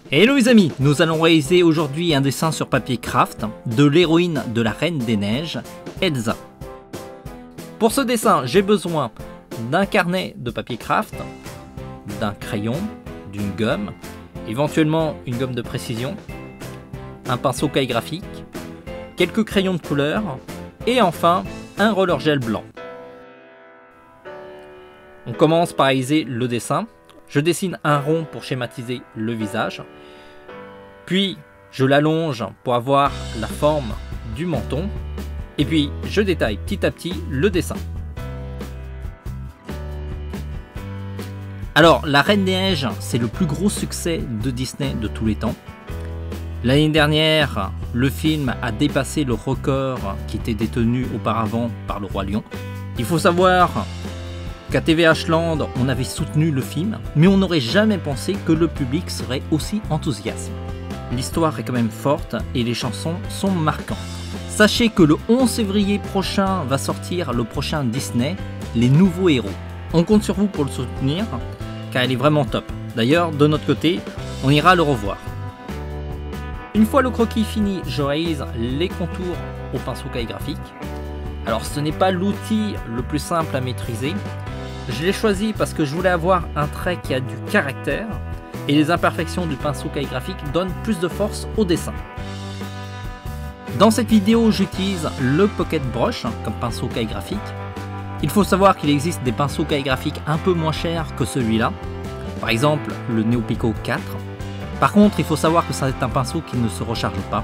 Hello les amis, nous allons réaliser aujourd'hui un dessin sur papier craft de l'héroïne de la Reine des Neiges, Elsa. Pour ce dessin, j'ai besoin d'un carnet de papier craft, d'un crayon, d'une gomme, éventuellement une gomme de précision, un pinceau calligraphique, quelques crayons de couleur et enfin un roller gel blanc. On commence par réaliser le dessin. Je dessine un rond pour schématiser le visage, puis je l'allonge pour avoir la forme du menton, et puis je détaille petit à petit le dessin. Alors, La Reine des Neiges, c'est le plus gros succès de Disney de tous les temps. L'année dernière, le film a dépassé le record qui était détenu auparavant par le Roi Lion. Il faut savoir qu'à TVH Land, on avait soutenu le film, mais on n'aurait jamais pensé que le public serait aussi enthousiaste. L'histoire est quand même forte et les chansons sont marquantes. Sachez que le 11 février prochain va sortir le prochain Disney, Les Nouveaux Héros. On compte sur vous pour le soutenir, car il est vraiment top. D'ailleurs, de notre côté, on ira le revoir. Une fois le croquis fini, je réalise les contours au pinceau calligraphique. Alors ce n'est pas l'outil le plus simple à maîtriser. Je l'ai choisi parce que je voulais avoir un trait qui a du caractère et les imperfections du pinceau calligraphique donnent plus de force au dessin. Dans cette vidéo, j'utilise le Pocket Brush comme pinceau calligraphique. Il faut savoir qu'il existe des pinceaux calligraphiques un peu moins chers que celui-là, par exemple le Neopico 4. Par contre, il faut savoir que c'est un pinceau qui ne se recharge pas.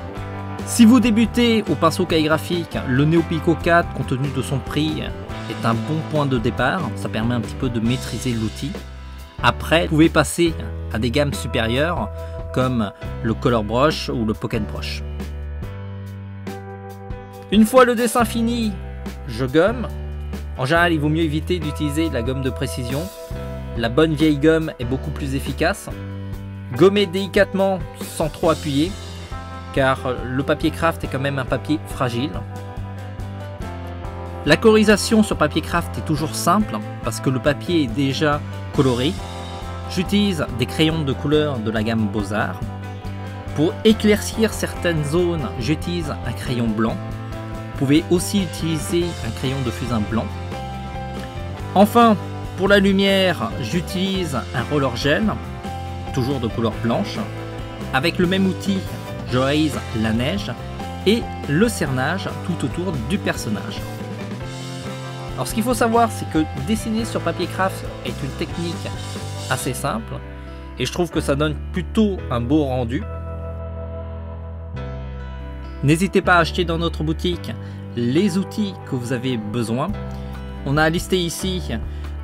Si vous débutez au pinceau calligraphique, le Neopico 4, compte tenu de son prix, est un bon point de départ. Ça permet un petit peu de maîtriser l'outil. Après, vous pouvez passer à des gammes supérieures comme le Color Brush ou le Pocket Brush. Une fois le dessin fini, je gomme. En général, il vaut mieux éviter d'utiliser la gomme de précision. La bonne vieille gomme est beaucoup plus efficace. Gommez délicatement sans trop appuyer, car le papier craft est quand même un papier fragile. La colorisation sur papier craft est toujours simple parce que le papier est déjà coloré. J'utilise des crayons de couleur de la gamme Beaux-Arts. Pour éclaircir certaines zones, j'utilise un crayon blanc. Vous pouvez aussi utiliser un crayon de fusain blanc. Enfin, pour la lumière, j'utilise un roller gel, toujours de couleur blanche. Avec le même outil, je réalise la neige et le cernage tout autour du personnage. Alors ce qu'il faut savoir, c'est que dessiner sur papier craft est une technique assez simple et je trouve que ça donne plutôt un beau rendu. N'hésitez pas à acheter dans notre boutique les outils que vous avez besoin. On a listé ici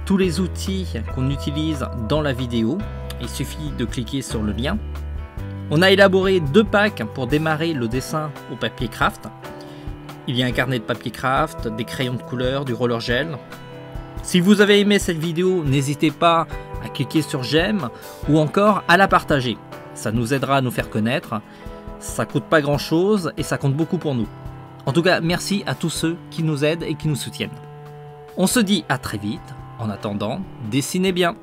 tous les outils qu'on utilise dans la vidéo. Il suffit de cliquer sur le lien. On a élaboré 2 packs pour démarrer le dessin au papier craft. Il y a un carnet de papier craft, des crayons de couleur, du roller gel. Si vous avez aimé cette vidéo, n'hésitez pas à cliquer sur j'aime ou encore à la partager. Ça nous aidera à nous faire connaître. Ça coûte pas grand chose et ça compte beaucoup pour nous. En tout cas, merci à tous ceux qui nous aident et qui nous soutiennent. On se dit à très vite. En attendant, dessinez bien.